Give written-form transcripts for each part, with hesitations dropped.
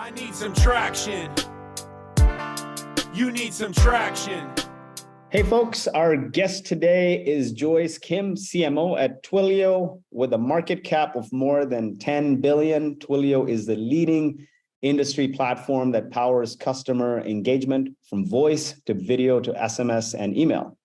I need some traction. You need some traction. Hey folks, our guest today is Joyce Kim, CMO at Twilio, with a market cap of more than 10 billion. Twilio is the leading industry platform that powers customer engagement from voice to video to SMS and email.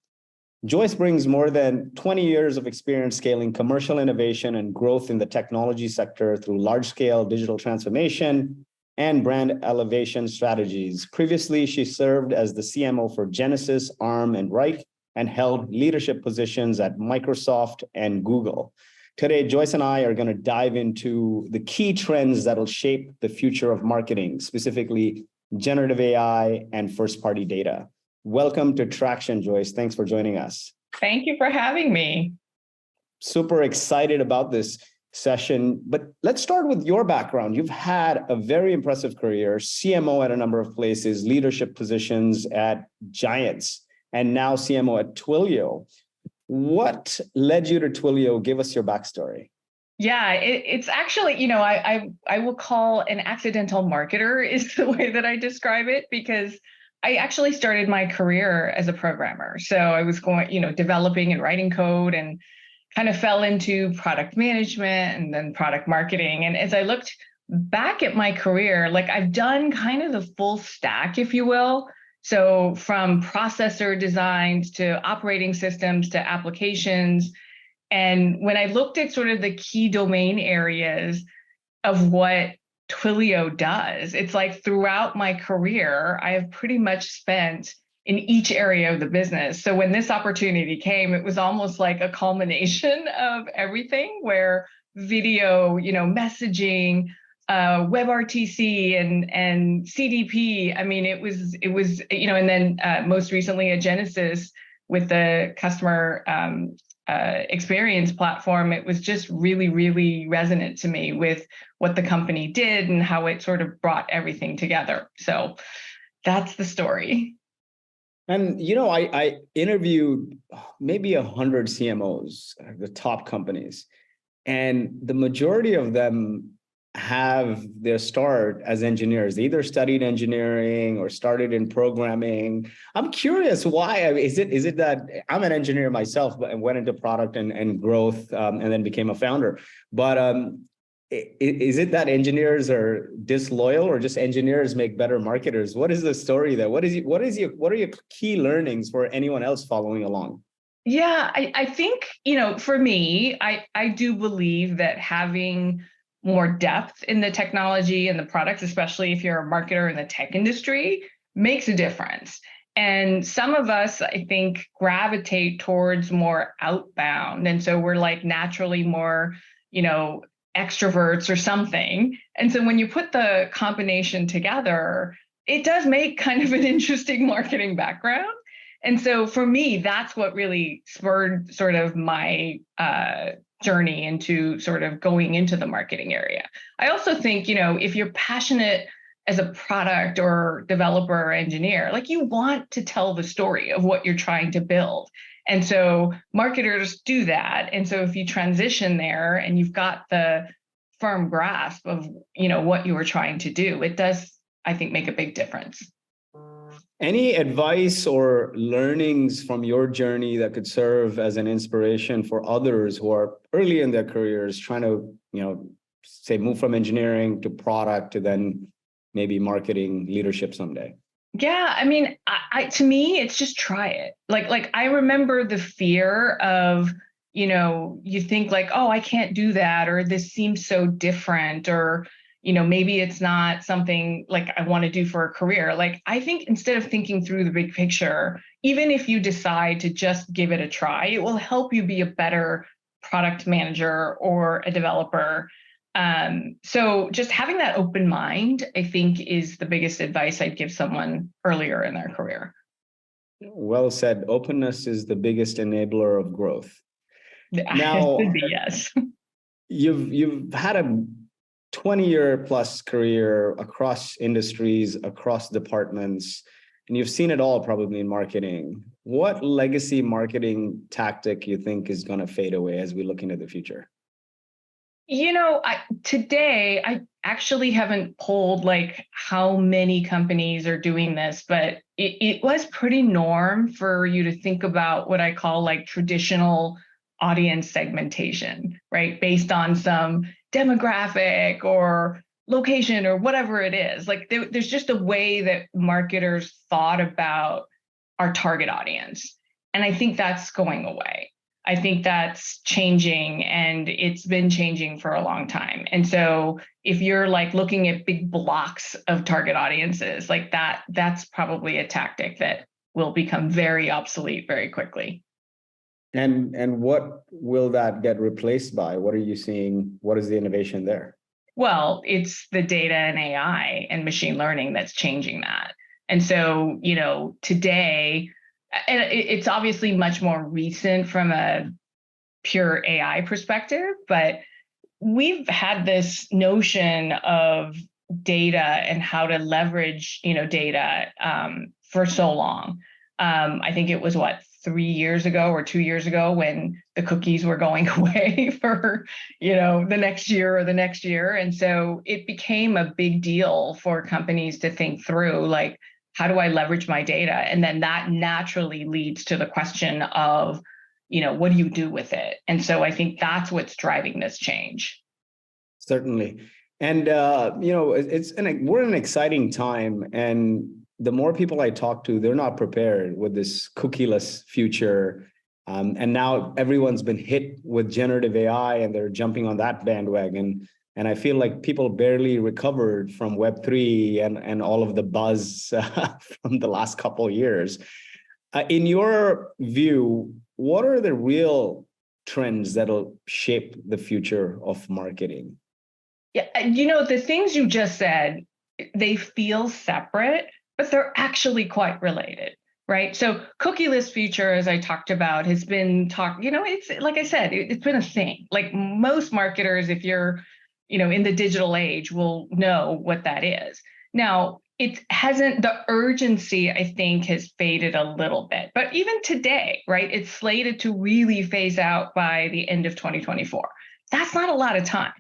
Joyce brings more than 20 years of experience scaling commercial innovation and growth in the technology sector through large-scale digital transformation and brand elevation strategies. Previously, she served as the CMO for Genesys, Arm, and Wrike, and held leadership positions at Microsoft and Google. Today, Joyce and I are going to dive into the key trends that will shape the future of marketing, specifically generative AI and first-party data. Welcome to Traction, Joyce. Thanks for joining us. Thank you for having me. Super excited about this session, but let's start with your background. You've had a very impressive career, CMO at a number of places, leadership positions at giants, and now CMO at Twilio. What led you to Twilio? Give us your backstory. Yeah, it's actually, I will call an accidental marketer is the way that I describe it, because I actually started my career as a programmer. So I was developing and writing code and kind of fell into product management and then product marketing. And as I looked back at my career, I've done kind of the full stack, if you will. So from processor designs to operating systems to applications. And when I looked at sort of the key domain areas of what Twilio does, it's like throughout my career, I have pretty much spent in each area of the business. So when this opportunity came, it was almost like a culmination of everything, where video, messaging, WebRTC and CDP. I mean, it was, and then most recently at Genesys with the customer experience platform. It was just really, really resonant to me with what the company did and how it sort of brought everything together. So that's the story. And, I interviewed maybe 100 CMOs, the top companies, and the majority of them have their start as engineers. They either studied engineering or started in programming. I'm curious why. Is it that I'm an engineer myself, but went into product and growth, and then became a founder? But is it that engineers are disloyal, or just engineers make better marketers? What is the story there? What are your key learnings for anyone else following along? Yeah, I think, for me, I do believe that having more depth in the technology and the products, especially if you're a marketer in the tech industry, makes a difference. And some of us, I think, gravitate towards more outbound. And so we're naturally more, extroverts or something. And so when you put the combination together, it does make kind of an interesting marketing background. And so for me, that's what really spurred sort of my journey into sort of going into the marketing area. I also think, if you're passionate as a product or developer or engineer, you want to tell the story of what you're trying to build. And so marketers do that. And so if you transition there and you've got the firm grasp of, what you were trying to do, it does, I think, make a big difference. Any advice or learnings from your journey that could serve as an inspiration for others who are early in their careers trying to, say, move from engineering to product to then maybe marketing leadership someday? Yeah, I mean, to me, it's just try it. I remember the fear of, you think oh, I can't do that, or this seems so different, or maybe it's not something I want to do for a career. I think instead of thinking through the big picture, even if you decide to just give it a try, it will help you be a better product manager or a developer. So just having that open mind, I think, is the biggest advice I'd give someone earlier in their career. Well said. Openness is the biggest enabler of growth. Now, yes. You've had a 20-year plus career across industries, across departments, and you've seen it all probably in marketing. What legacy marketing tactic you think is going to fade away as we look into the future? Today I actually haven't pulled how many companies are doing this, but it was pretty norm for you to think about what I call like traditional audience segmentation, right? Based on some demographic or location or whatever it is. Like there's just a way that marketers thought about our target audience. And I think that's going away. I think that's changing, and it's been changing for a long time. And so if you're like looking at big blocks of target audiences like that, that's probably a tactic that will become very obsolete very quickly. And what will that get replaced by? What are you seeing? What is the innovation there? Well, it's the data and AI and machine learning that's changing that. And so, today, and it's obviously much more recent from a pure AI perspective, but we've had this notion of data and how to leverage, data for so long. I think it was 3 years ago or 2 years ago when the cookies were going away for, the next year or the next year. And so it became a big deal for companies to think through, like, how do I leverage my data? And then that naturally leads to the question of, what do you do with it? And so I think that's what's driving this change. Certainly. And, we're in an exciting time. And the more people I talk to, they're not prepared with this cookieless future. And now everyone's been hit with generative AI and they're jumping on that bandwagon. And I feel like people barely recovered from Web3 and all of the buzz from the last couple of years. In your view, what are the real trends that'll shape the future of marketing? Yeah, the things you just said, they feel separate, but they're actually quite related, right? So cookieless feature, as I talked about, has been it's like I said, it's been a thing. Like most marketers, if you're, in the digital age, will know what that is. Now, it hasn't, the urgency, I think, has faded a little bit. But even today, right, it's slated to really phase out by the end of 2024. That's not a lot of time.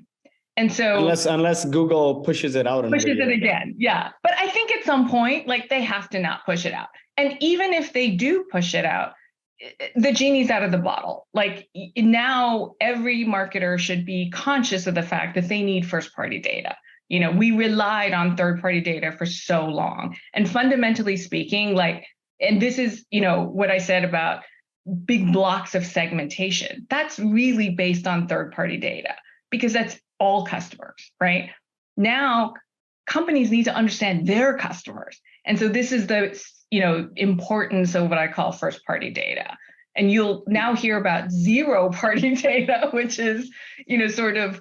And so unless Google pushes it out again. Yeah. But I think at some point, like, they have to not push it out. And even if they do push it out, the genie's out of the bottle. Like now every marketer should be conscious of the fact that they need first party data. We relied on third party data for so long. And fundamentally speaking, and this is, what I said about big blocks of segmentation, that's really based on third party data because that's all customers, right? Now, companies need to understand their customers. And so this is the, importance of what I call first party data. And you'll now hear about zero party data, which is, sort of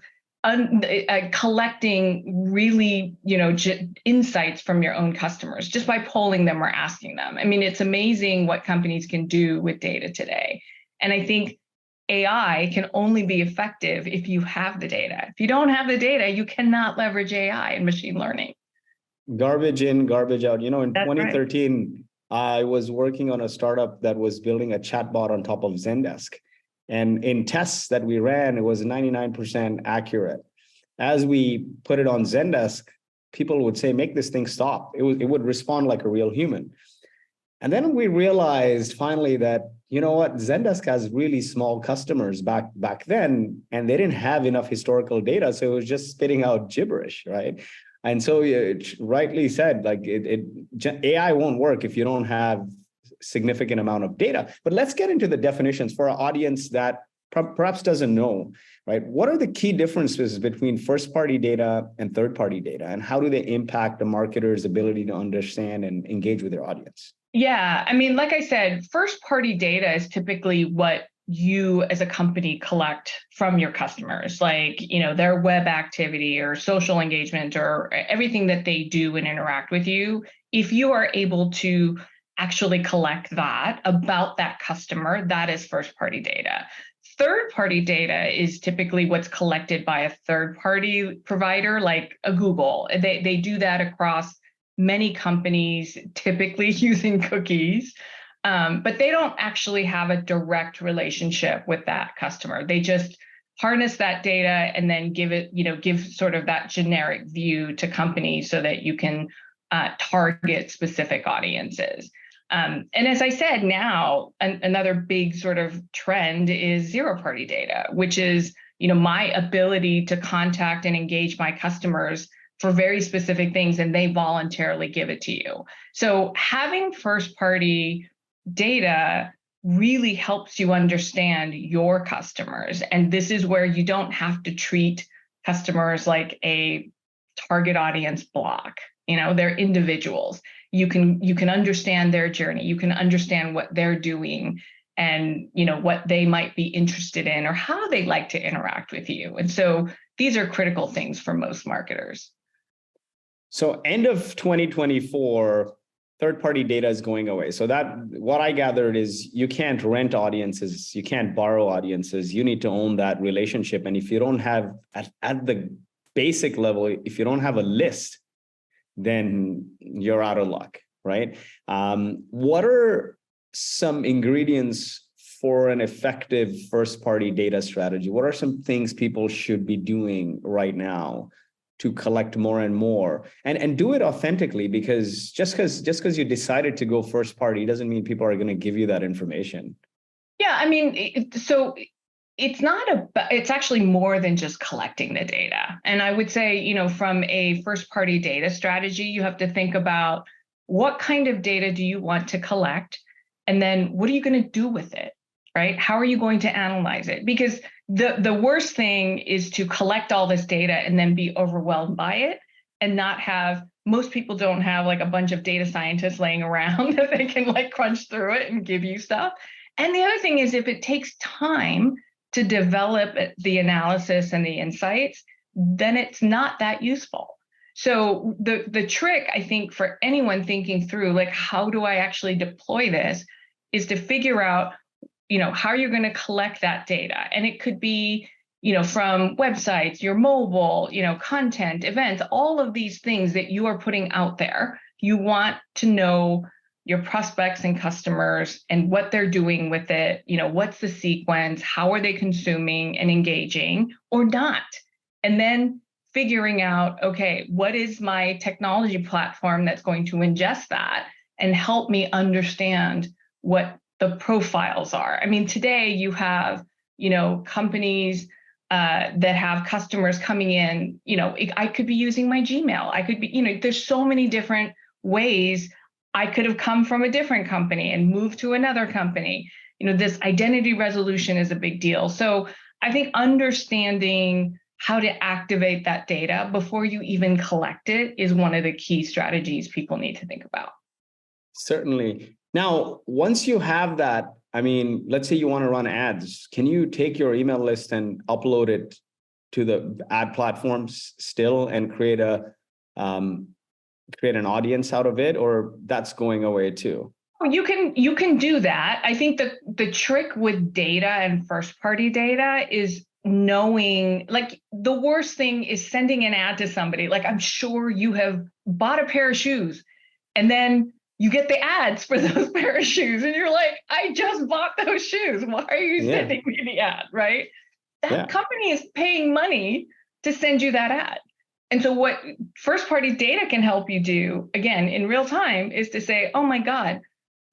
collecting really, insights from your own customers just by polling them or asking them. I mean, it's amazing what companies can do with data today. And I think AI can only be effective if you have the data. If you don't have the data, you cannot leverage AI and machine learning. Garbage in, garbage out. In That's 2013, right. I was working on a startup that was building a chatbot on top of Zendesk. And in tests that we ran, it was 99% accurate. As we put it on Zendesk, people would say, make this thing stop. It would respond like a real human. And then we realized finally that, Zendesk has really small customers back then, and they didn't have enough historical data. So it was just spitting out gibberish, right? And so it rightly said, like AI won't work if you don't have significant amount of data. But let's get into the definitions for our audience that perhaps doesn't know, right? What are the key differences between first-party data and third-party data, and how do they impact the marketer's ability to understand and engage with their audience? Yeah, I mean, like I said, first-party data is typically what you as a company collect from your customers, like, their web activity or social engagement or everything that they do and interact with you. If you are able to actually collect that about that customer, that is first-party data. Third-party data is typically what's collected by a third-party provider like a Google. They do that across many companies, typically using cookies. But they don't actually have a direct relationship with that customer. They just harness that data and then give sort of that generic view to companies so that you can target specific audiences. And as I said, now another big sort of trend is zero-party data, which is my ability to contact and engage my customers for very specific things, and they voluntarily give it to you. So having first-party data really helps you understand your customers, and this is where you don't have to treat customers like a target audience block. They're individuals. You can understand their journey. You can understand what they're doing and what they might be interested in or how they like to interact with you. And so these are critical things for most marketers. So end of 2024, third-party data is going away. So that what I gathered is you can't rent audiences, you can't borrow audiences. You need to own that relationship. And if you don't have at the basic level, if you don't have a list, then you're out of luck, right? What are some ingredients for an effective first-party data strategy? What are some things people should be doing right now to collect more and more and do it authentically? Because just because you decided to go first-party doesn't mean people are going to give you that information. Yeah, I mean, so it's actually more than just collecting the data. And I would say, from a first-party data strategy, you have to think about what kind of data do you want to collect? And then what are you going to do with it, right? How are you going to analyze it? Because the worst thing is to collect all this data and then be overwhelmed by it and not have, most people don't have like a bunch of data scientists laying around that they can like crunch through it and give you stuff. And the other thing is if it takes time to develop the analysis and the insights, then it's not that useful. So the trick, I think, for anyone thinking through, like, how do I actually deploy this, is to figure out, how you're going to collect that data. And it could be, from websites, your mobile, content, events, all of these things that you are putting out there. You want to know your prospects and customers and what they're doing with it. What's the sequence? How are they consuming and engaging or not? And then figuring out, okay, what is my technology platform that's going to ingest that and help me understand what the profiles are. I mean, today you have, companies that have customers coming in, I could be using my Gmail. I could be, there's so many different ways. I could have come from a different company and moved to another company. This identity resolution is a big deal. So I think understanding how to activate that data before you even collect it is one of the key strategies people need to think about. Certainly. Now, once you have that, I mean, let's say you want to run ads, can you take your email list and upload it to the ad platforms still and create an audience out of it, or that's going away too? You can do that. I think the trick with data and first-party data is knowing, like, the worst thing is sending an ad to somebody. Like, I'm sure you have bought a pair of shoes and then you get the ads for those pair of shoes and you're like, I just bought those shoes. Why are you sending me the ad, right? That company is paying money to send you that ad. And so what first-party data can help you do, again, in real time, is to say, oh my God,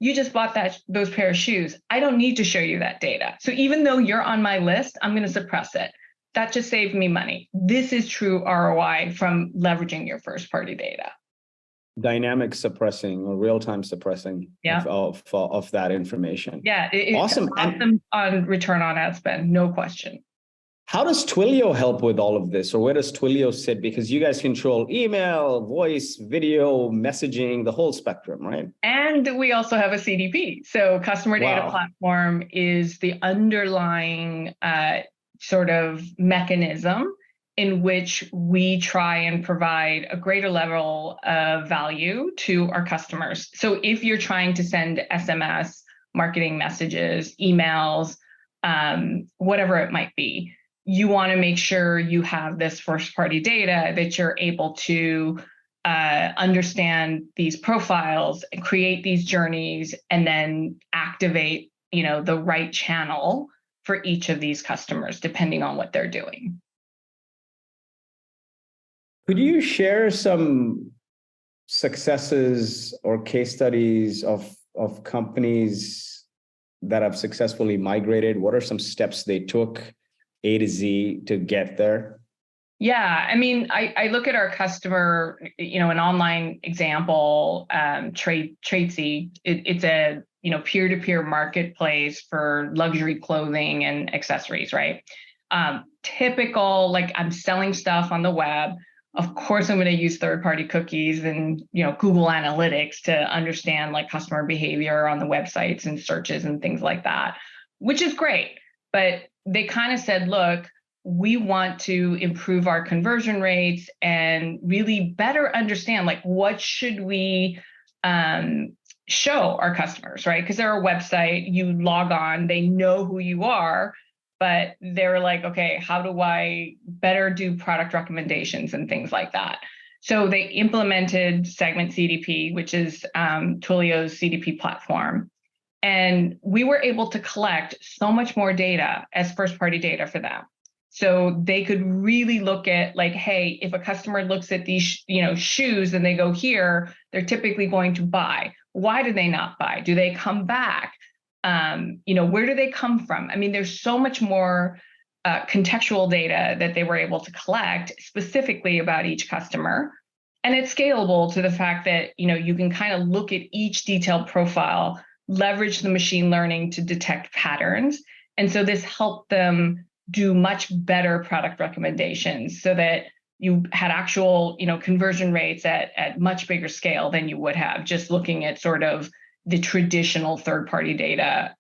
you just bought those pair of shoes. I don't need to show you that data. So even though you're on my list, I'm going to suppress it. That just saved me money. This is true ROI from leveraging your first-party data. Dynamic suppressing or real-time suppressing of that information. Yeah, it's awesome on return on ad spend, no question. How does Twilio help with all of this, or where does Twilio sit? Because you guys control email, voice, video, messaging, the whole spectrum, right? And we also have a CDP. So customer data platform is the underlying sort of mechanism in which we try and provide a greater level of value to our customers. So if you're trying to send SMS, marketing messages, emails, whatever it might be, you want to make sure you have this first-party data that you're able to understand these profiles and create these journeys and then activate, the right channel for each of these customers, depending on what they're doing. Could you share some successes or case studies of companies that have successfully migrated? What are some steps they took A to Z to get there? Yeah, I mean, I look at our customer, an online example, Tradesy. It's a peer-to-peer marketplace for luxury clothing and accessories, right? Typical, like I'm selling stuff on the web. Of course, I'm going to use third-party cookies and Google Analytics to understand like customer behavior on the websites and searches and things like that, which is great. But they kind of said, look, we want to improve our conversion rates and really better understand like what should we show our customers, right? Because they're a website, you log on, they know who you are, but they're like, okay, how do I better do product recommendations and things like that? So they implemented Segment CDP, which is Twilio's CDP platform. And we were able to collect so much more data as first-party data for them. So they could really look at like, hey, if a customer looks at these, shoes and they go here, they're typically going to buy. Why do they not buy? Do they come back? Where do they come from? I mean, there's so much more contextual data that they were able to collect specifically about each customer. And it's scalable to the fact that, you can kind of look at each detailed profile, leverage the machine learning to detect patterns. And so this helped them do much better product recommendations so that you had actual, conversion rates at much bigger scale than you would have just looking at sort of the traditional third-party data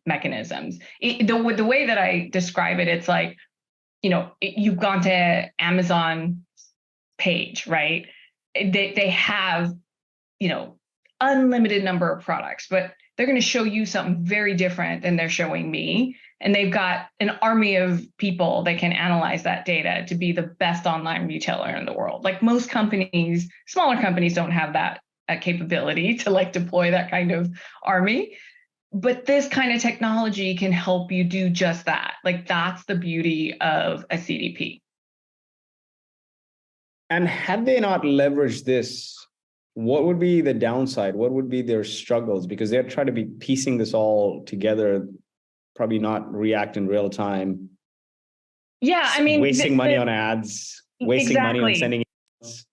mechanisms. The way that I describe it, it's like, you've gone to Amazon page, right? They have, unlimited number of products, but they're going to show you something very different than they're showing me. And they've got an army of people that can analyze that data to be the best online retailer in the world. Like most companies, smaller companies don't have that capability to like deploy that kind of army. But this kind of technology can help you do just that. Like that's the beauty of a CDP. And had they not leveraged this, what would be the downside? What would be their struggles? Because they're trying to be piecing this all together, probably not react in real time. Yeah, I mean, wasting money on ads, wasting money on sending emails.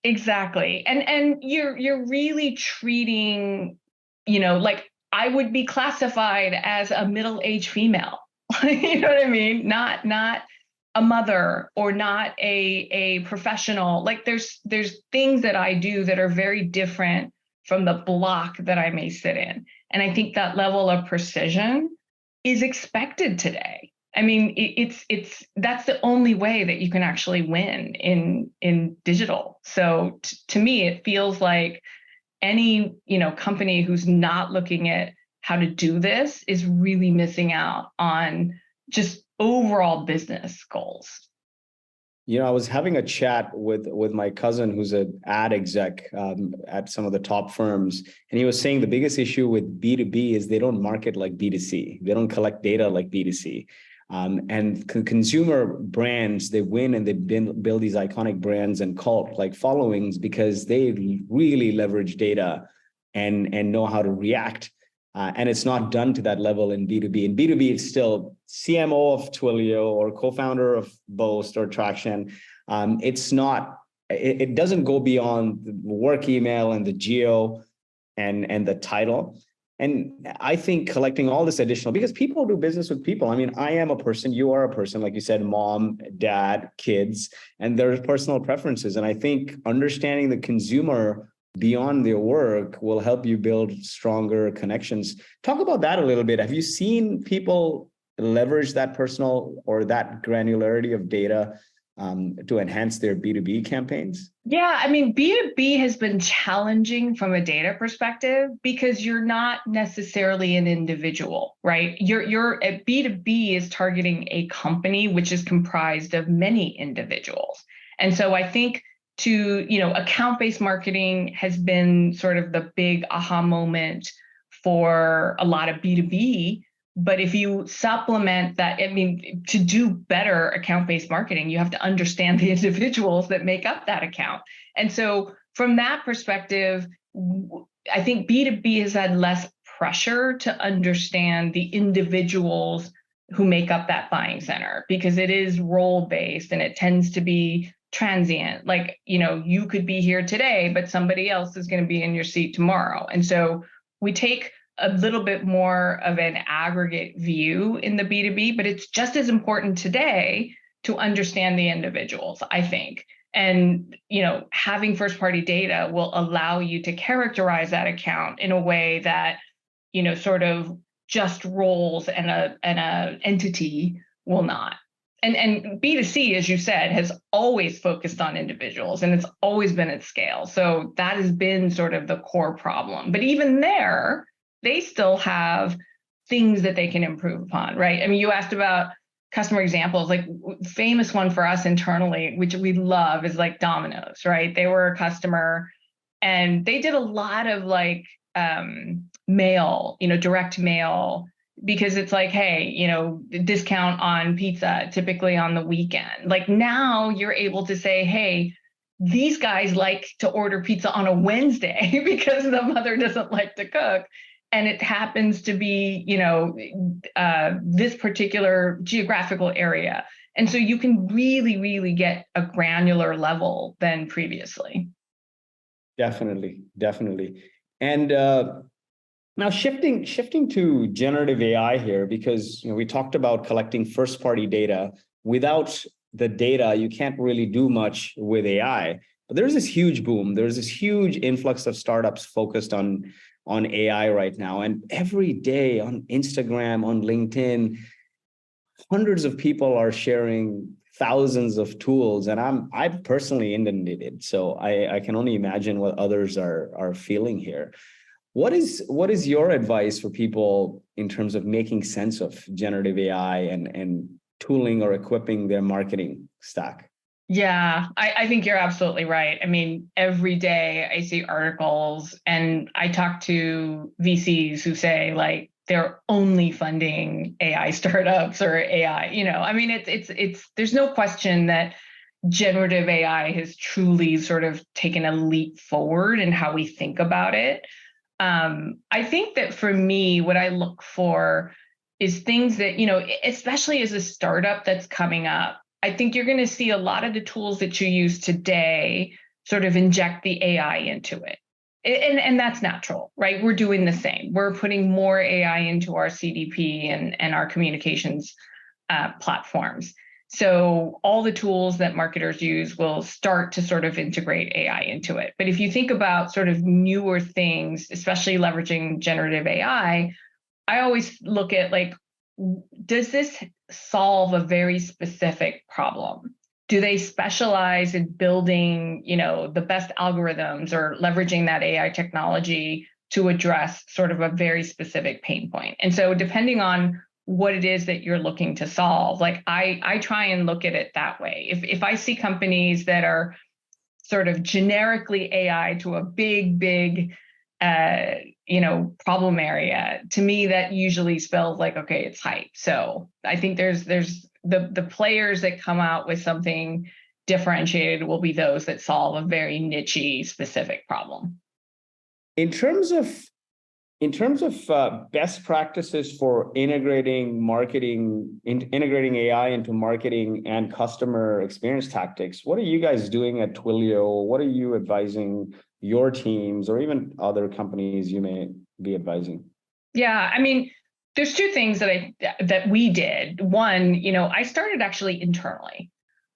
Exactly. And you're really treating, like I would be classified as a middle-aged female. You know what I mean? Not a mother or not a professional. Like there's things that I do that are very different from the block that I may sit in. And I think that level of precision is expected today. I mean, it's that's the only way that you can actually win in digital. So to me, it feels like any company who's not looking at how to do this is really missing out on just overall business goals. I was having a chat with my cousin who's an ad exec at some of the top firms, and he was saying the biggest issue with B2B is they don't market like B2C. They don't collect data like B2C. And consumer brands, they win and they build these iconic brands and cult-like followings because they really leverage data and know how to react. And it's not done to that level in B2B. In B2B, it's still CMO of Twilio or co-founder of Boast or Traction. It doesn't go beyond the work email and the geo and the title. And I think collecting all this additional, because people do business with people. I mean, I am a person, you are a person, like you said, mom, dad, kids, and there's personal preferences. And I think understanding the consumer beyond their work will help you build stronger connections. Talk about that a little bit. Have you seen people leverage that personal or that granularity of data to enhance their B2B campaigns? Yeah, I mean, B2B has been challenging from a data perspective because you're not necessarily an individual, right? You're at B2B is targeting a company which is comprised of many individuals. And so I think account-based marketing has been sort of the big aha moment for a lot of B2B. But if you supplement that, I mean, to do better account-based marketing, you have to understand the individuals that make up that account. And so from that perspective, I think B2B has had less pressure to understand the individuals who make up that buying center, because it is role-based and it tends to be transient. Like, you could be here today, but somebody else is going to be in your seat tomorrow. And so we take a little bit more of an aggregate view in the B2B, but it's just as important today to understand the individuals, I think. And, having first party data will allow you to characterize that account in a way that, sort of just roles and a entity will not. And B2C, as you said, has always focused on individuals, and it's always been at scale. So that has been sort of the core problem. But even there, they still have things that they can improve upon, right? I mean, you asked about customer examples. Like, famous one for us internally, which we love, is like Domino's, right? They were a customer and they did a lot of like mail, direct mail, because it's like, hey, discount on pizza, typically on the weekend. Like, now you're able to say, hey, these guys like to order pizza on a Wednesday because the mother doesn't like to cook. And it happens to be, this particular geographical area. And so you can really, really get a granular level than previously. Definitely. And now shifting to generative AI here, because we talked about collecting first party data. Without the data, you can't really do much with AI. But there's this huge boom. There's this huge influx of startups focused on AI right now. And every day on Instagram, on LinkedIn, hundreds of people are sharing thousands of tools. And I'm personally inundated. So I can only imagine what others are feeling here. What is your advice for people in terms of making sense of generative AI and tooling or equipping their marketing stack? Yeah, I think you're absolutely right. I mean, every day I see articles and I talk to VCs who say like they're only funding AI startups or AI, I mean, it's there's no question that generative AI has truly sort of taken a leap forward in how we think about it. I think that for me, what I look for is things that, especially as a startup that's coming up, I think you're going to see a lot of the tools that you use today sort of inject the AI into it. And that's natural, right? We're doing the same. We're putting more AI into our CDP and our communications platforms. So all the tools that marketers use will start to sort of integrate AI into it. But if you think about sort of newer things, especially leveraging generative AI, I always look at like, does this solve a very specific problem? Do they specialize in building, the best algorithms or leveraging that AI technology to address sort of a very specific pain point? And so depending on what it is that you're looking to solve, like I try and look at it that way. If I see companies that are sort of generically AI to a big problem area, to me that usually spells like, okay, it's hype. So I think there's the players that come out with something differentiated will be those that solve a very niche-y specific problem. In terms of best practices for integrating AI into marketing and customer experience tactics, what are you guys doing at Twilio? What are you advising your teams or even other companies you may be advising? Yeah, I mean, there's two things that we did. One, I started actually internally.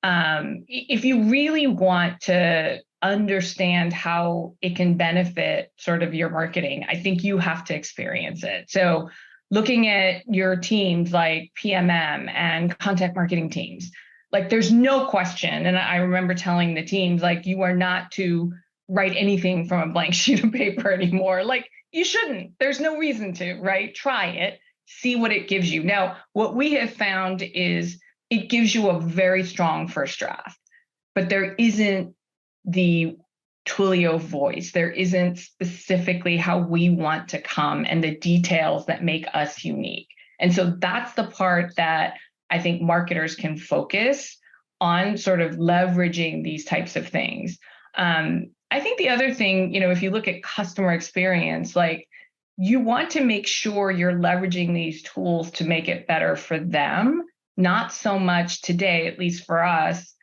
If you really want to understand how it can benefit sort of your marketing, I think you have to experience it. So looking at your teams like PMM and content marketing teams, like there's no question. And I remember telling the teams, like, you are not to write anything from a blank sheet of paper anymore. Like, you shouldn't. There's no reason to, right? Try it, see what it gives you. Now, what we have found is it gives you a very strong first draft, but there isn't the Twilio voice. There isn't specifically how we want to come and the details that make us unique. And so that's the part that I think marketers can focus on, sort of leveraging these types of things. I think the other thing, if you look at customer experience, like you want to make sure you're leveraging these tools to make it better for them, not so much today, at least for us.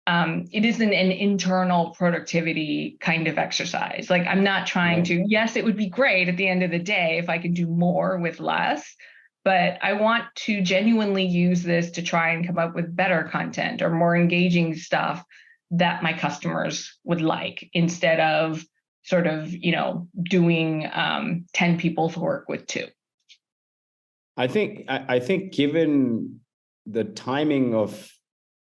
It isn't an internal productivity kind of exercise. Like I'm not trying to, yes, it would be great at the end of the day if I could do more with less, but I want to genuinely use this to try and come up with better content or more engaging stuff that my customers would like instead of sort of, doing 10 people's work with 2. I think given the timing of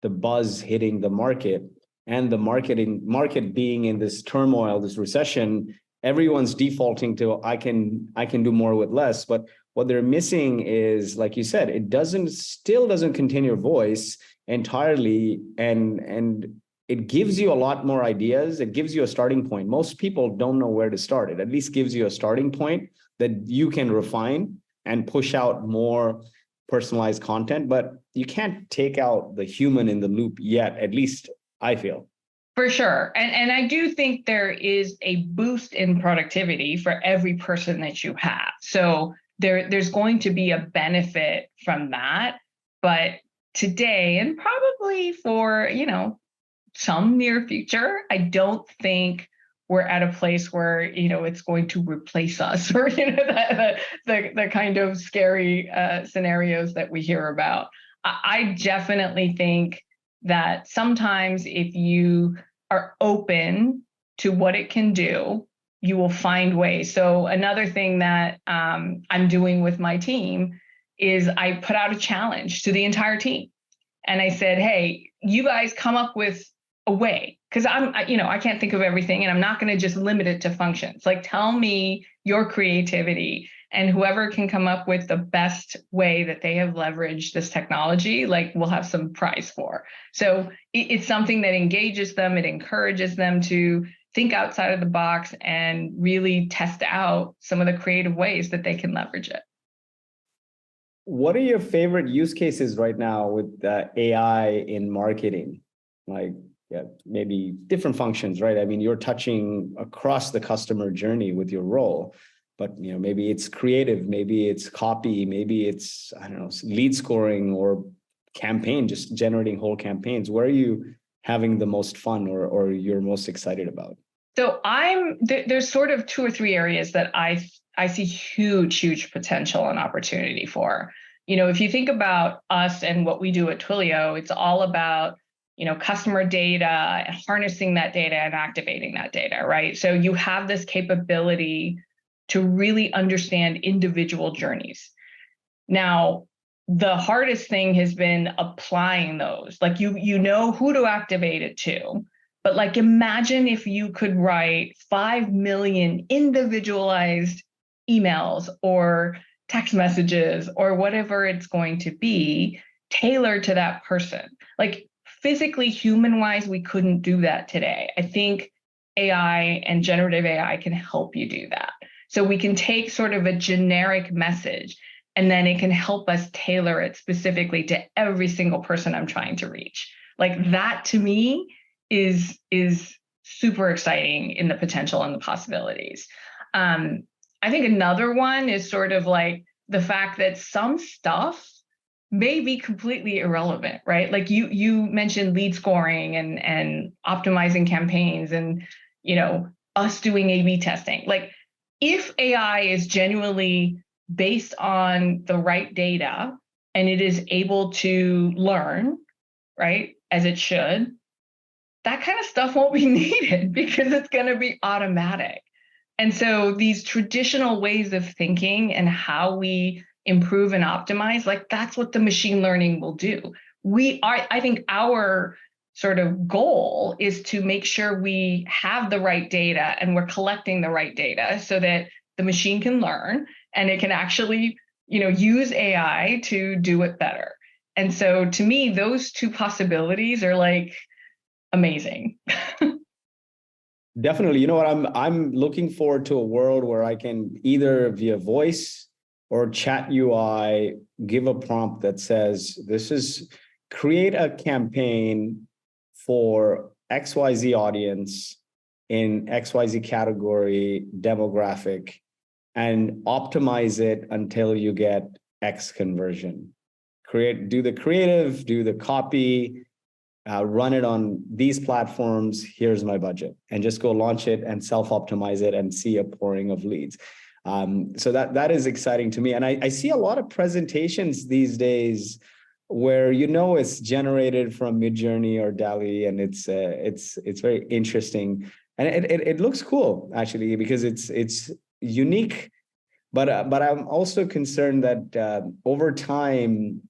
the buzz hitting the market and the market being in this turmoil, this recession, everyone's defaulting to I can do more with less. But what they're missing is, like you said, it still doesn't contain your voice entirely, and it gives you a lot more ideas. It gives you a starting point. Most people don't know where to start. It at least gives you a starting point that you can refine and push out more personalized content, but you can't take out the human in the loop yet, at least I feel. For sure. And I do think there is a boost in productivity for every person that you have. So there's going to be a benefit from that. But today, and probably for, some near future, I don't think we're at a place where, it's going to replace us or, the kind of scary scenarios that we hear about. I definitely think that sometimes if you are open to what it can do, you will find ways. So another thing that I'm doing with my team is I put out a challenge to the entire team. And I said, hey, you guys come up with a way, because I can't think of everything, and I'm not going to just limit it to functions. Like, tell me your creativity, and whoever can come up with the best way that they have leveraged this technology, like, we'll have some prize for. So it's something that engages them. It encourages them to think outside of the box and really test out some of the creative ways that they can leverage it. What are your favorite use cases right now with AI in marketing? Like, maybe different functions, right? I mean, you're touching across the customer journey with your role, but maybe it's creative, maybe it's copy, maybe it's, I don't know, lead scoring or campaign, just generating whole campaigns. Where are you having the most fun or you're most excited about? So there's sort of 2 or 3 areas that I see huge potential and opportunity for. If you think about us and what we do at Twilio, it's all about customer data, harnessing that data and activating that data, right? So you have this capability to really understand individual journeys. Now, the hardest thing has been applying those. Like you know who to activate it to, but like imagine if you could write 5 million individualized emails or text messages or whatever it's going to be tailored to that person. Like physically, human-wise, we couldn't do that today. I think AI and generative AI can help you do that. So we can take sort of a generic message, and then it can help us tailor it specifically to every single person I'm trying to reach. Like that to me is super exciting in the potential and the possibilities. I think another one is sort of like the fact that some stuff may be completely irrelevant, right? Like you mentioned lead scoring and optimizing campaigns and, us doing A/B testing. Like if AI is genuinely based on the right data and it is able to learn, right, as it should, that kind of stuff won't be needed because it's going to be automatic. And so these traditional ways of thinking and how we improve and optimize, like that's what the machine learning will do. I think our sort of goal is to make sure we have the right data and we're collecting the right data so that the machine can learn and it can actually, use AI to do it better. And so to me, those 2 possibilities are like amazing. Definitely. You know what? I'm looking forward to a world where I can either via voice or chat UI give a prompt that says, create a campaign for XYZ audience in XYZ category, demographic, and optimize it until you get X conversion. Do the creative, do the copy, run it on these platforms. Here's my budget, and just go launch it and self-optimize it and see a pouring of leads. So that is exciting to me. And I see a lot of presentations these days where it's generated from Midjourney or DALL-E, and it's very interesting, and it looks cool actually because it's unique. But I'm also concerned that over time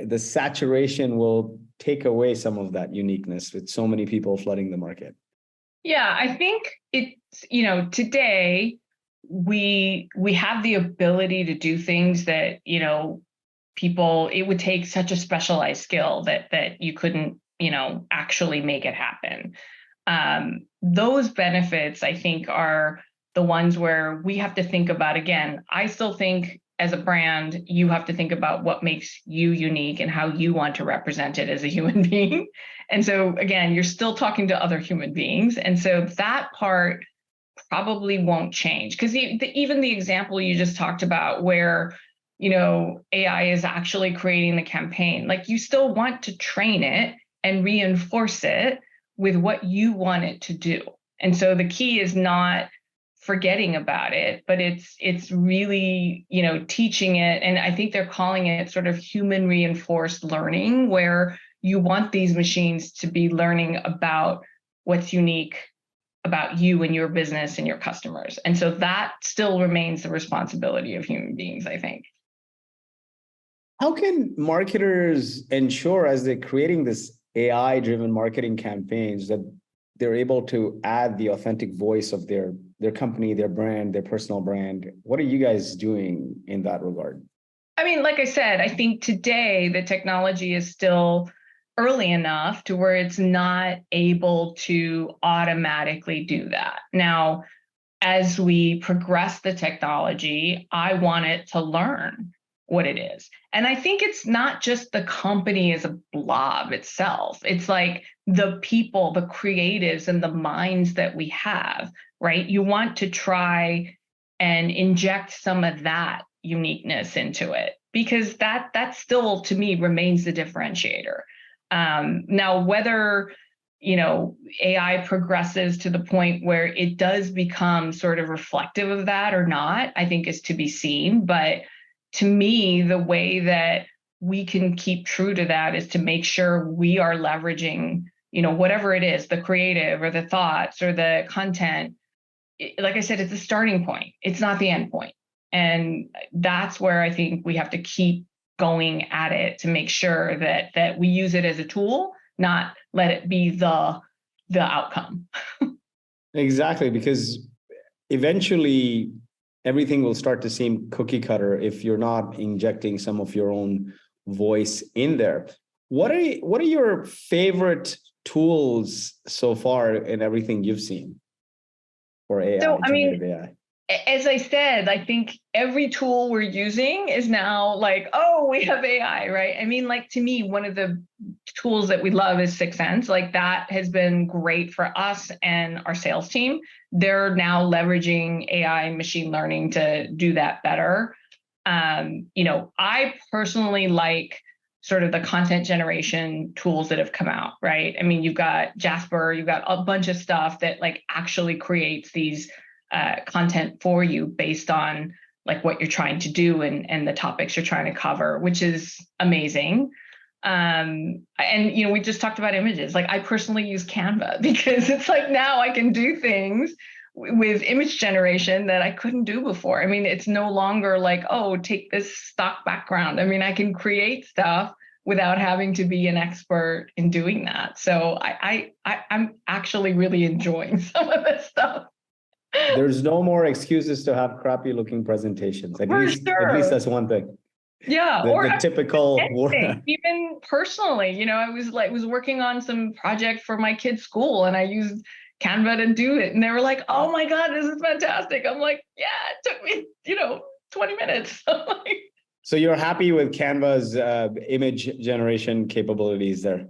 the saturation will take away some of that uniqueness with so many people flooding the market. Yeah, I think it's today we have the ability to do things that it would take such a specialized skill that you couldn't actually make it happen. Those benefits, I think, are the ones where we have to think about. Again, I still think as a brand, you have to think about what makes you unique and how you want to represent it as a human being. And so again, you're still talking to other human beings. And so that part probably won't change, because even the example you just talked about where AI is actually creating the campaign, like you still want to train it and reinforce it with what you want it to do. And so the key is not forgetting about it, but it's really teaching it. And I think they're calling it sort of human reinforced learning, where you want these machines to be learning about what's unique about you and your business and your customers. And so that still remains the responsibility of human beings, I think. How can marketers ensure, as they're creating this AI-driven marketing campaigns, that they're able to add the authentic voice of their company, their brand, their personal brand? What are you guys doing in that regard? I mean, like I said, I think today the technology is still early enough to where it's not able to automatically do that. Now, as we progress the technology, I want it to learn what it is. And I think it's not just the company as a blob itself. It's like the people, the creatives, and the minds that we have, right? You want to try and inject some of that uniqueness into it, because that still, to me, remains the differentiator. Now, whether AI progresses to the point where it does become sort of reflective of that or not, I think is to be seen. But to me, the way that we can keep true to that is to make sure we are leveraging, whatever it is, the creative or the thoughts or the content. Like I said, it's a starting point. It's not the end point. And that's where I think we have to keep going at it to make sure that we use it as a tool, not let it be the outcome. Exactly, because eventually everything will start to seem cookie cutter if you're not injecting some of your own voice in there. What are your favorite tools so far in everything you've seen for AI, generative AI? As I said, I think every tool we're using is now like, oh, we have AI, right? I mean, like, to me, one of the tools that we love is 6 Sense. Like, that has been great for us and our sales team. They're now leveraging AI machine learning to do that better. I personally like sort of the content generation tools that have come out, right? I mean, you've got Jasper, you've got a bunch of stuff that like actually creates these content for you based on like what you're trying to do and the topics you're trying to cover, which is amazing. And we just talked about images. Like, I personally use Canva because it's like now I can do things with image generation that I couldn't do before. I mean, it's no longer like, oh, take this stock background. I mean, I can create stuff without having to be an expert in doing that. So I'm actually really enjoying some of this stuff. There's no more excuses to have crappy looking presentations. At least that's one thing. Yeah, the typical even personally, I was working on some project for my kids' school, and I used Canva to do it, and they were like, "Oh my God, this is fantastic!" I'm like, "Yeah, it took me 20 minutes." So you're happy with Canva's image generation capabilities there?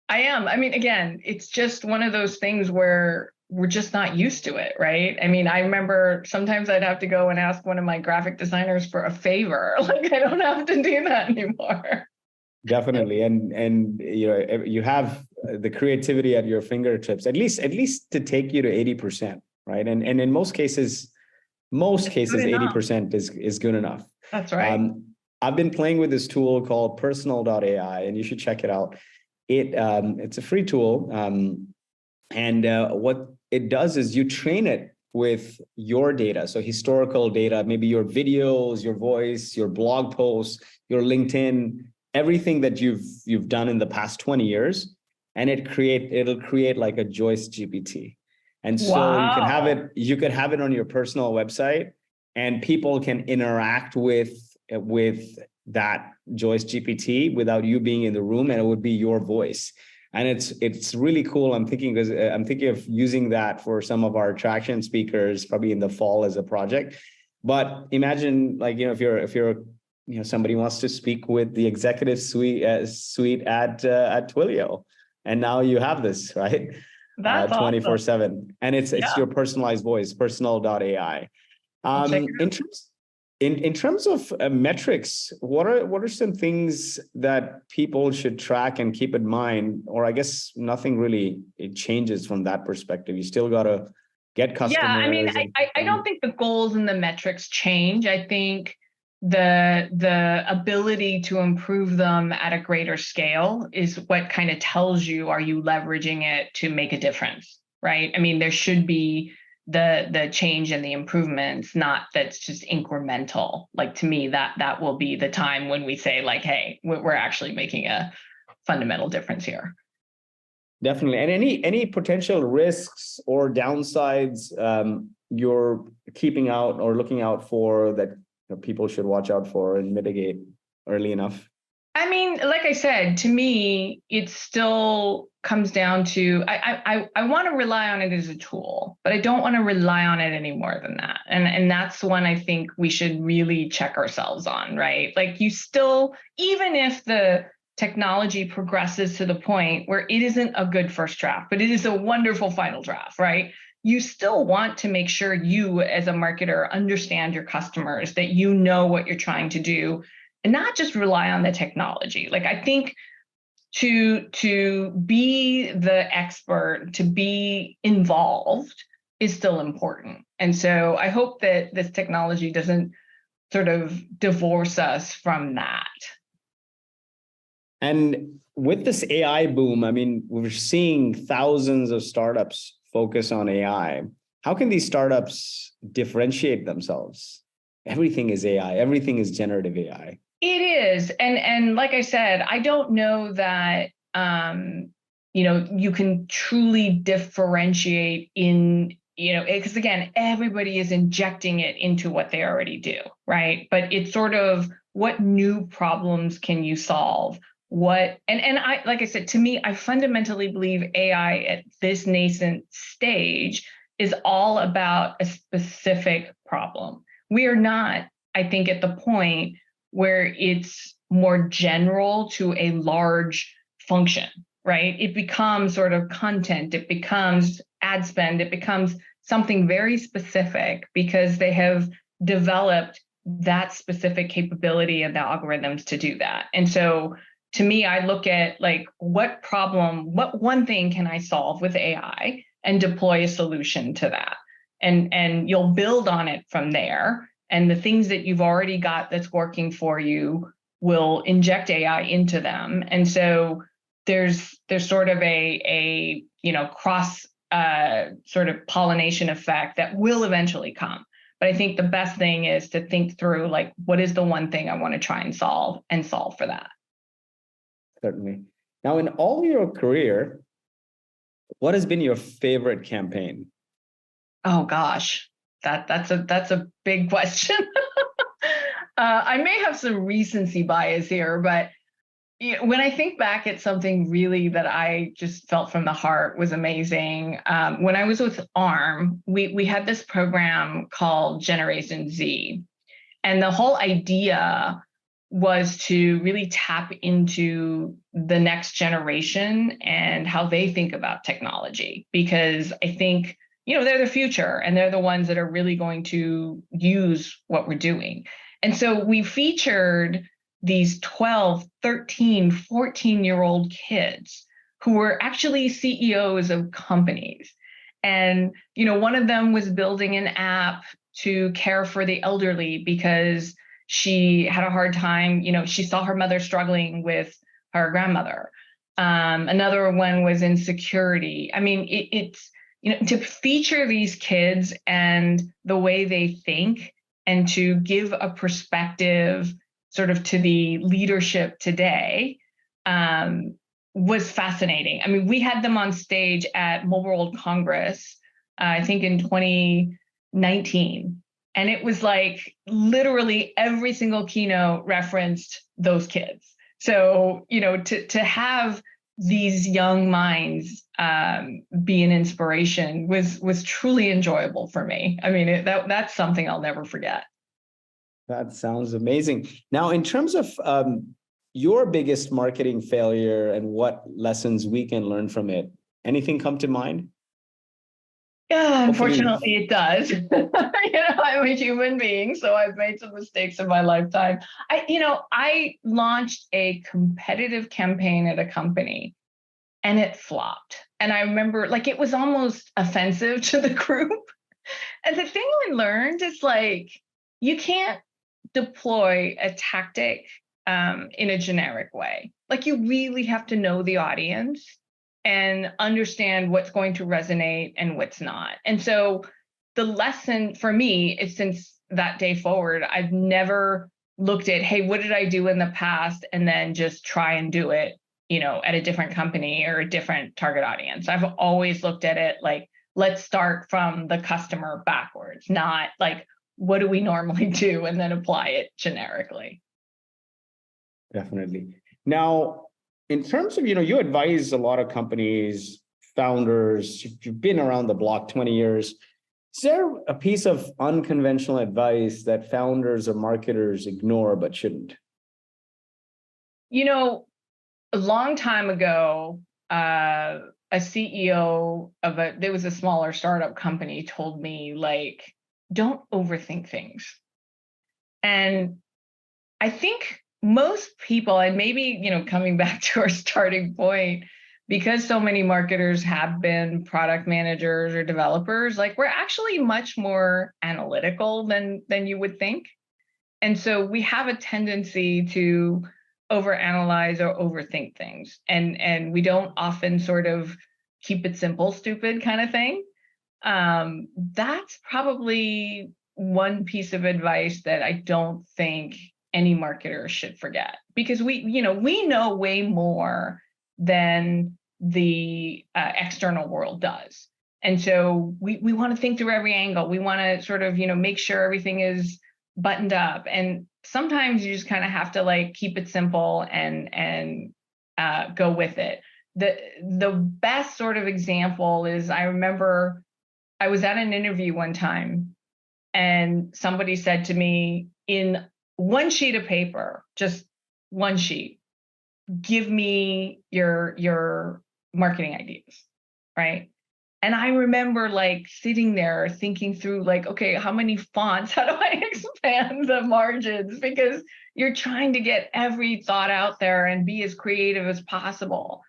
I am. I mean, again, it's just one of those things where we're just not used to it, right? I mean, I remember sometimes I'd have to go and ask one of my graphic designers for a favor. Like, I don't have to do that anymore. Definitely. And you have the creativity at your fingertips, at least to take you to 80%, right? And in most cases, 80% is good enough. That's right. I've been playing with this tool called personal.ai, and you should check it out. It's a free tool. And what it does is you train it with your data. So historical data, maybe your videos, your voice, your blog posts, your LinkedIn, everything that you've done in the past 20 years, and it'll create like a Joyce GPT. And so you could have it on your personal website, and people can interact with that Joyce GPT without you being in the room, and it would be your voice. And it's really cool. I'm thinking of using that for some of our traction speakers, probably in the fall as a project. But imagine, like, if you're somebody wants to speak with the executive suite at Twilio, and now you have this, right? That's 24/7, and it's your personalized voice, personal.ai. In terms of metrics, what are some things that people should track and keep in mind? Or I guess nothing really changes from that perspective. You still got to get customers. Yeah, I mean, I don't think the goals and the metrics change. I think the ability to improve them at a greater scale is what kind of tells you, are you leveraging it to make a difference, right? I mean, there should be the change and the improvements, not that's just incremental. Like, to me, that will be the time when we say, like, hey, we're actually making a fundamental difference here. Definitely. And any potential risks or downsides you're keeping out or looking out for that people should watch out for and mitigate early enough? I mean, like I said, to me, it still comes down to, I want to rely on it as a tool, but I don't want to rely on it any more than that. And that's one I think we should really check ourselves on, right? Like, you still, even if the technology progresses to the point where it isn't a good first draft, but it is a wonderful final draft, right? You still want to make sure you, as a marketer, understand your customers, that you know what you're trying to do, and not just rely on the technology. Like, I think to be the expert, to be involved, is still important. And so I hope that this technology doesn't sort of divorce us from that. And with this AI boom, I mean, we're seeing thousands of startups focus on AI. How can these startups differentiate themselves? Everything is AI. Everything is generative AI. It is. And like I said, I don't know that, you can truly differentiate in, because again, everybody is injecting it into what they already do, right? But it's sort of, what new problems can you solve? And I, like I said, to me, I fundamentally believe AI at this nascent stage is all about a specific problem. We are not, I think, at the point where it's more general to a large function, right? It becomes sort of content, it becomes ad spend, it becomes something very specific because they have developed that specific capability and the algorithms to do that. And so to me, I look at, like, what one thing can I solve with AI and deploy a solution to that? And you'll build on it from there. And the things that you've already got that's working for you will inject AI into them. And so there's sort of a cross sort of pollination effect that will eventually come. But I think the best thing is to think through, like, what is the one thing I want to try and solve for that. Certainly. Now, in all your career, what has been your favorite campaign? Oh gosh, that's a big question. I may have some recency bias here, but when I think back at something really that I just felt from the heart was amazing, when I was with ARM, we had this program called Generation Z, and the whole idea was to really tap into the next generation and how they think about technology, because I think, they're the future and they're the ones that are really going to use what we're doing. And so we featured these 12, 13, 14-year-old kids who were actually CEOs of companies. And, one of them was building an app to care for the elderly because she had a hard time, she saw her mother struggling with her grandmother. Another one was in security. I mean, it's, to feature these kids and the way they think and to give a perspective sort of to the leadership today was fascinating. I mean, we had them on stage at Mobile World Congress, I think in 2019. And it was like literally every single keynote referenced those kids. So, to have these young minds be an inspiration was truly enjoyable for me. I mean, that's something I'll never forget. That sounds amazing. Now, in terms of your biggest marketing failure and what lessons we can learn from it, anything come to mind? Yeah, unfortunately, it does. I'm a human being, so I've made some mistakes in my lifetime. I launched a competitive campaign at a company and it flopped. And I remember it was almost offensive to the group. And the thing I learned is you can't deploy a tactic in a generic way. You really have to know the audience and understand what's going to resonate and what's not. And so the lesson for me is, since that day forward, I've never looked at, hey, what did I do in the past? And then just try and do it, at a different company or a different target audience. I've always looked at it let's start from the customer backwards, not what do we normally do and then apply it generically. Definitely. Now, in terms of, you advise a lot of companies, founders, you've been around the block 20 years. Is there a piece of unconventional advice that founders or marketers ignore but shouldn't? A long time ago, a CEO there was a smaller startup company told me, don't overthink things. And I think most people, and maybe, coming back to our starting point, because so many marketers have been product managers or developers, we're actually much more analytical than you would think. And so we have a tendency to overanalyze or overthink things. And we don't often sort of keep it simple, stupid kind of thing. That's probably one piece of advice that I don't think any marketer should forget, because we know way more than the external world does. And so we want to think through every angle. We want to sort of, make sure everything is buttoned up. And sometimes you just kind of have to keep it simple and go with it. The best sort of example is, I remember I was at an interview one time and somebody said to me, in one sheet of paper, just one sheet, give me your marketing ideas, right? And I remember sitting there thinking through okay, how many fonts? How do I expand the margins? Because you're trying to get every thought out there and be as creative as possible.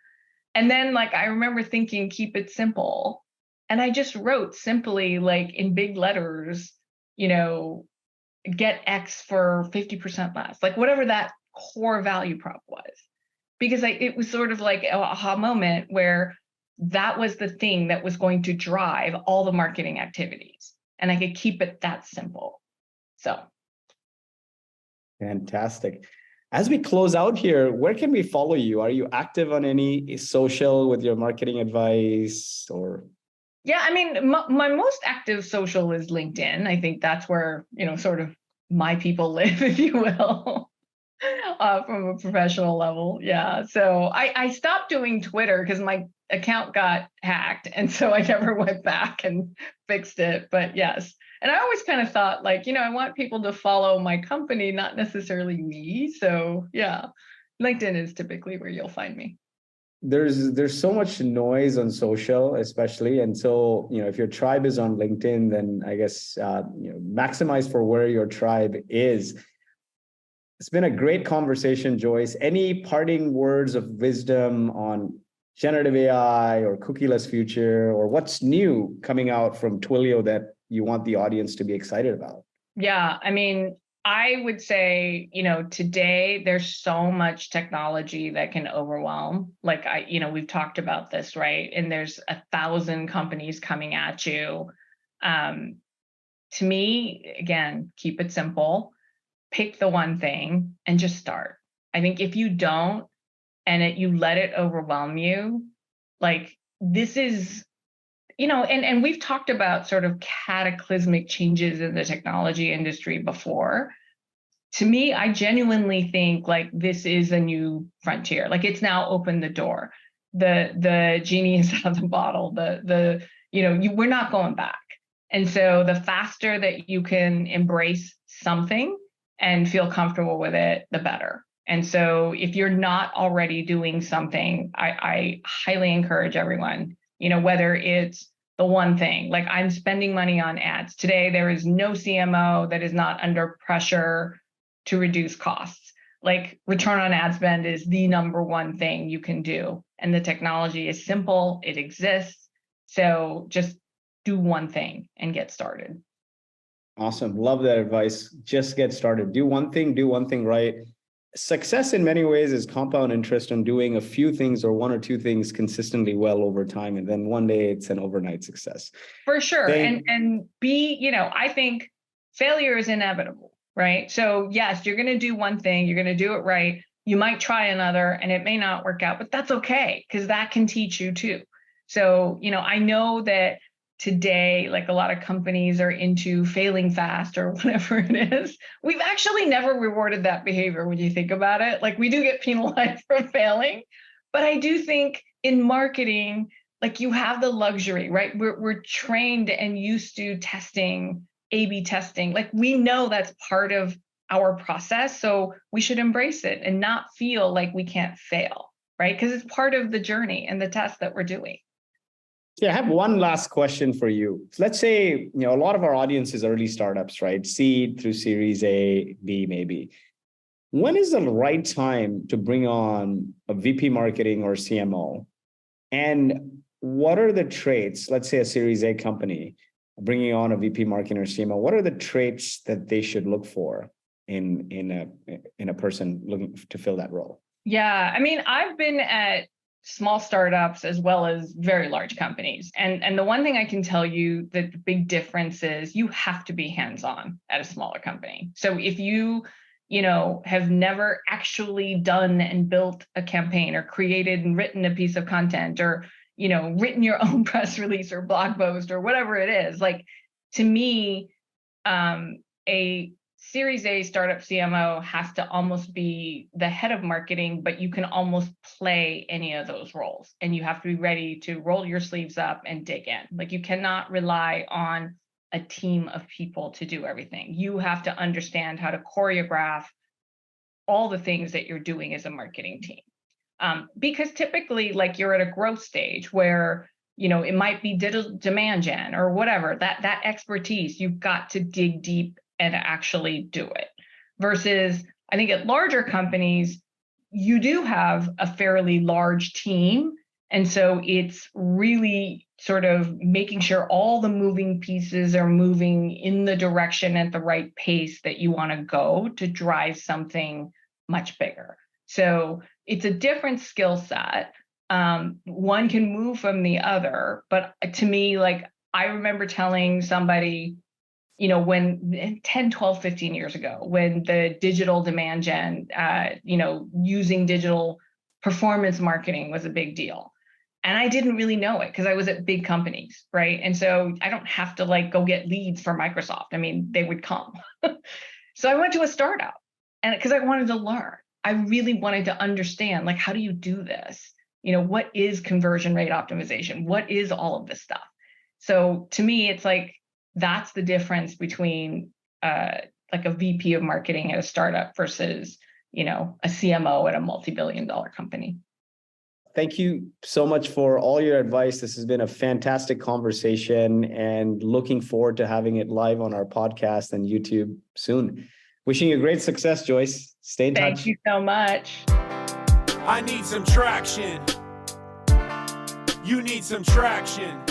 And then I remember thinking, keep it simple. And I just wrote simply in big letters, get X for 50% less, whatever that core value prop was. Because it was sort of an aha moment where that was the thing that was going to drive all the marketing activities. And I could keep it that simple. So. Fantastic. As we close out here, where can we follow you? Are you active on any social with your marketing advice or? Yeah, I mean, my most active social is LinkedIn. I think that's where, sort of my people live, if you will. From a professional level. Yeah. So I stopped doing Twitter because my account got hacked. And so I never went back and fixed it. But yes, And I always kind of thought like, I want people to follow my company, not necessarily me. So yeah, LinkedIn is typically where you'll find me. There's so much noise on social, especially, and so if your tribe is on LinkedIn, then I guess maximize for where your tribe is. It's been a great conversation, Joyce. Any parting words of wisdom on generative AI or cookieless future, or what's new coming out from Twilio that you want the audience to be excited about? Yeah, I mean, I would say, today there's so much technology that can overwhelm. Like we've talked about this, right? And there's 1,000 companies coming at you. To me, again, keep it simple, pick the one thing and just start. I think if you don't, and you let it overwhelm you, like this is, and we've talked about sort of cataclysmic changes in the technology industry before. To me, I genuinely think like this is a new frontier. Like it's now opened the door. The genie is out of the bottle. We're not going back. And so the faster that you can embrace something and feel comfortable with it, the better. And so if you're not already doing something, I highly encourage everyone, whether it's the one thing, like I'm spending money on ads. Today, there is no CMO that is not under pressure to reduce costs. Like return on ad spend is the number one thing you can do. And the technology is simple, it exists. So just do one thing and get started. Awesome. Love that advice. Just get started. Do one thing right. Success in many ways is compound interest on doing a few things or one or two things consistently well over time. And then one day it's an overnight success. For sure. And I think failure is inevitable, right? So yes, you're going to do one thing, you're going to do it right. You might try another and it may not work out, but that's okay because that can teach you too. So, I know that today, like a lot of companies are into failing fast or whatever it is. We've actually never rewarded that behavior when you think about it. Like we do get penalized for failing, but I do think in marketing, like you have the luxury, right? We're trained and used to testing, A/B testing. Like we know that's part of our process. So we should embrace it and not feel like we can't fail, right? Because it's part of the journey and the test that we're doing. Yeah, I have one last question for you. Let's say, a lot of our audience is early startups, right? Seed through Series A, B, maybe. When is the right time to bring on a VP marketing or CMO? And what are the traits, let's say a Series A company bringing on a VP marketing or CMO, what are the traits that they should look for in a person looking to fill that role? Yeah, I mean, I've been at small startups as well as very large companies. And the one thing I can tell you that the big difference is you have to be hands-on at a smaller company. So if you have never actually done and built a campaign or created and written a piece of content or, written your own press release or blog post or whatever it is, like to me, a Series A startup CMO has to almost be the head of marketing, but you can almost play any of those roles. And you have to be ready to roll your sleeves up and dig in. Like you cannot rely on a team of people to do everything. You have to understand how to choreograph all the things that you're doing as a marketing team. Because typically, like you're at a growth stage where it might be digital demand gen or whatever, that expertise, you've got to dig deep and actually do it. Versus, I think at larger companies, you do have a fairly large team. And so it's really sort of making sure all the moving pieces are moving in the direction at the right pace that you want to go to drive something much bigger. So it's a different skill set. One can move from the other, but to me, like I remember telling somebody, when 10, 12, 15 years ago, when the digital demand gen, using digital performance marketing was a big deal. And I didn't really know it because I was at big companies, right? And so I don't have to like go get leads for Microsoft. I mean, they would come. So I went to a startup and because I wanted to learn. I really wanted to understand, like, how do you do this? What is conversion rate optimization? What is all of this stuff? So to me, it's like, that's the difference between like a VP of marketing at a startup versus, a CMO at a multi-billion-dollar company. Thank you so much for all your advice. This has been a fantastic conversation and looking forward to having it live on our podcast and YouTube soon. Wishing you great success, Joyce. Stay in touch. Thank you so much. I need some traction. You need some traction.